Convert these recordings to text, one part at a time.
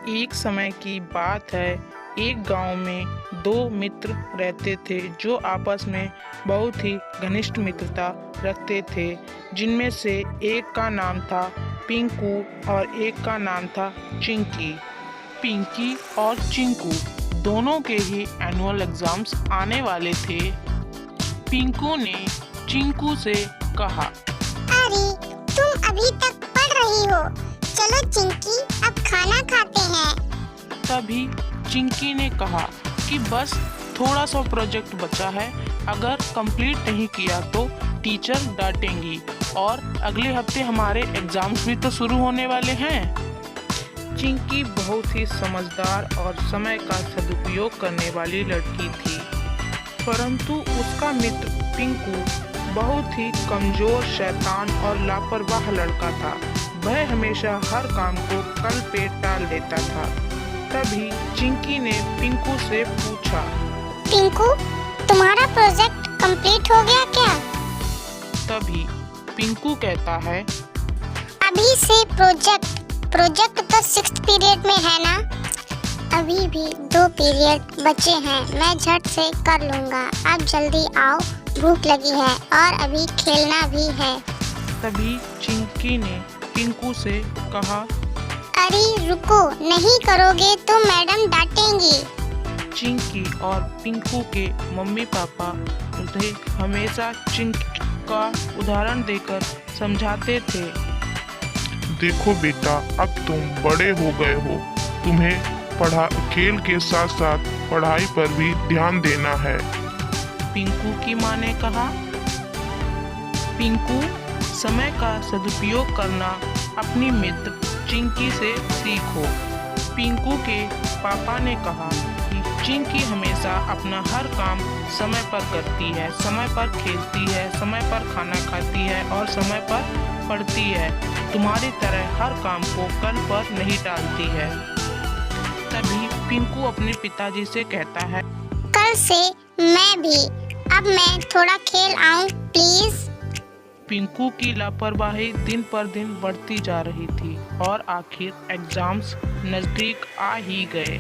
एक समय की बात है। एक गांव में दो मित्र रहते थे जो आपस में बहुत ही घनिष्ठ मित्रता रखते थे। जिनमें से एक का नाम था पिंकू और एक का नाम था चिंकी। पिंकी और चिंकू दोनों के ही एनुअल एग्जाम्स आने वाले थे। पिंकू ने चिंकू से कहा, अरे तुम अभी तक पढ़ रही हो, चलो चिंकी अब खाना खाते हैं। तभी चिंकी ने कहा कि बस थोड़ा सा प्रोजेक्ट बचा है, अगर कंप्लीट नहीं किया तो टीचर डांटेंगी और अगले हफ्ते हमारे एग्जाम्स भी तो शुरू होने वाले हैं। चिंकी बहुत ही समझदार और समय का सदुपयोग करने वाली लड़की थी, परंतु उसका मित्र पिंकू बहुत ही कमजोर, शैतान और लापरवाह लड़का था। वह हमेशा हर काम को कल पे टाल देता था। तभी चिंकी ने पिंकू से पूछा, पिंकू, तुम्हारा प्रोजेक्ट कंप्लीट हो गया क्या? तभी पिंकू कहता है, अभी से प्रोजेक्ट तो 6th पीरियड में है ना? अभी भी 2 पीरियड बचे हैं, मैं झट से कर लूँगा। आप जल्दी आओ, भूख लगी है और अभी खेलना भी है। तभी चिंकी ने पिंकू से कहा, अरे रुको, नहीं करोगे तो मैडम डांटेंगी। चिंकी और पिंकू के मम्मी पापा उन्हें हमेशा चिंकी का उदाहरण देकर समझाते थे। देखो बेटा, अब तुम बड़े हो गए हो, तुम्हें खेल के साथ साथ पढ़ाई पर भी ध्यान देना है। पिंकू की माँ ने कहा, पिंकू, समय का सदुपयोग करना अपनी मित्र चिंकी से सीखो। पिंकू के पापा ने कहा कि चिंकी हमेशा अपना हर काम समय पर करती है, समय पर खेलती है, समय पर खाना खाती है और समय पर पढ़ती है। तुम्हारी तरह हर काम को कल पर नहीं टालती है। तभी पिंकू अपने पिताजी से कहता है, कल से मैं भी, अब मैं थोड़ा खेल आऊं प्लीज। पिंकू की लापरवाही दिन पर दिन बढ़ती जा रही थी और आखिर एग्जाम्स नजदीक आ ही गए।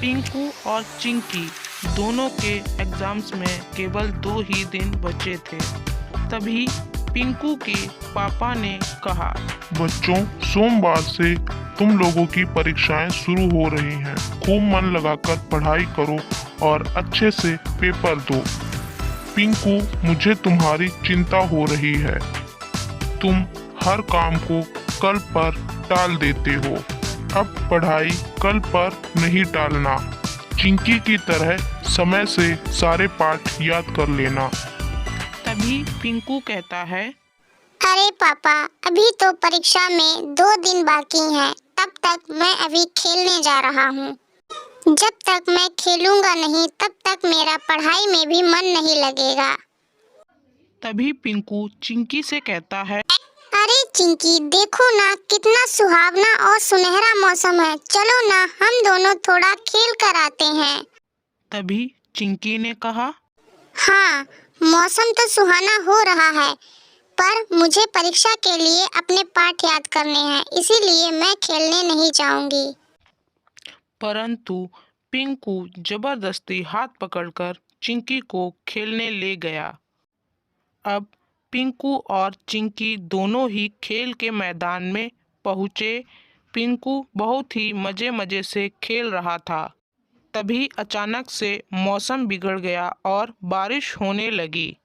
पिंकू और चिंकी दोनों के एग्जाम्स में केवल 2 ही दिन बचे थे। तभी पिंकू के पापा ने कहा, बच्चों, सोमवार से तुम लोगों की परीक्षाएं शुरू हो रही हैं। खूब मन लगाकर पढ़ाई करो और अच्छे से पेपर दो। पिंकू, मुझे तुम्हारी चिंता हो रही है। तुम हर काम को कल पर टाल देते हो। अब पढ़ाई कल पर नहीं टालना। चिंकी की तरह समय से सारे पाठ याद कर लेना। तभी पिंकू कहता है, अरे पापा, अभी तो परीक्षा में 2 दिन बाकी हैं, तब तक मैं अभी खेलने जा रहा हूँ। जब तक मैं खेलूंगा नहीं तब तक मेरा पढ़ाई में भी मन नहीं लगेगा। तभी पिंकू चिंकी से कहता है, अरे चिंकी, देखो ना कितना सुहावना और सुनहरा मौसम है, चलो ना हम दोनों थोड़ा खेल कर आते हैं। तभी चिंकी ने कहा, हाँ, मौसम तो सुहाना हो रहा है, पर मुझे परीक्षा के लिए अपने पाठ याद करने हैं, इसीलिए मैं खेलने नहीं जाऊंगी। परंतु पिंकू जबरदस्ती हाथ पकड़कर चिंकी को खेलने ले गया। अब पिंकू और चिंकी दोनों ही खेल के मैदान में पहुँचे। पिंकू बहुत ही मज़े से खेल रहा था। तभी अचानक से मौसम बिगड़ गया और बारिश होने लगी।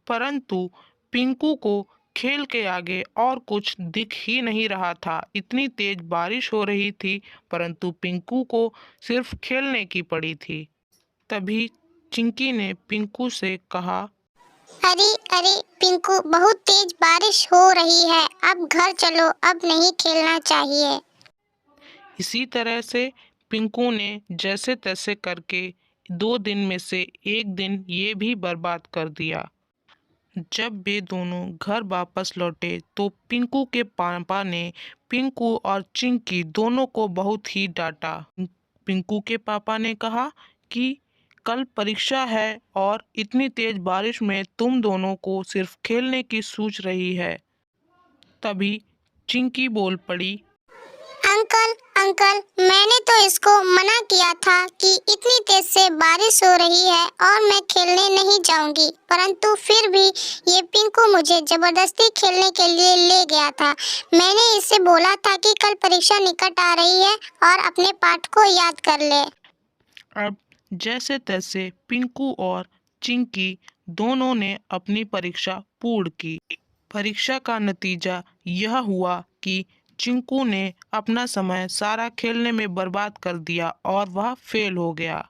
परंतु पिंकू को खेल के आगे और कुछ दिख ही नहीं रहा था। इतनी तेज बारिश हो रही थी, परंतु पिंकू को सिर्फ खेलने की पड़ी थी। तभी चिंकी ने पिंकू से कहा, अरे अरे पिंकू, बहुत तेज बारिश हो रही है, अब घर चलो, अब नहीं खेलना चाहिए। इसी तरह से पिंकू ने जैसे तैसे करके 2 दिन में से 1 दिन ये भी बर्बाद कर दिया। जब वे दोनों घर वापस लौटे तो पिंकू के पापा ने पिंकू और चिंकी दोनों को बहुत ही डांटा। पिंकू के पापा ने कहा कि कल परीक्षा है और इतनी तेज बारिश में तुम दोनों को सिर्फ खेलने की सूझ रही है। तभी चिंकी बोल पड़ी, अंकल अंकल, मैंने तो इसको मना किया था कि इतनी तेज से बारिश हो रही है और मैं खेलने नहीं जाऊंगी, परंतु फिर भी ये पिंकू मुझे जबरदस्ती खेलने के लिए ले गया था। मैंने इससे बोला था कि कल परीक्षा निकट आ रही है और अपने पाठ को याद कर ले। अब जैसे तैसे पिंकू और चिंकी दोनों ने अपनी परीक्षा पूर्ण की। परीक्षा का नतीजा यह हुआ कि चिंकू ने अपना समय सारा खेलने में बर्बाद कर दिया और वह फेल हो गया।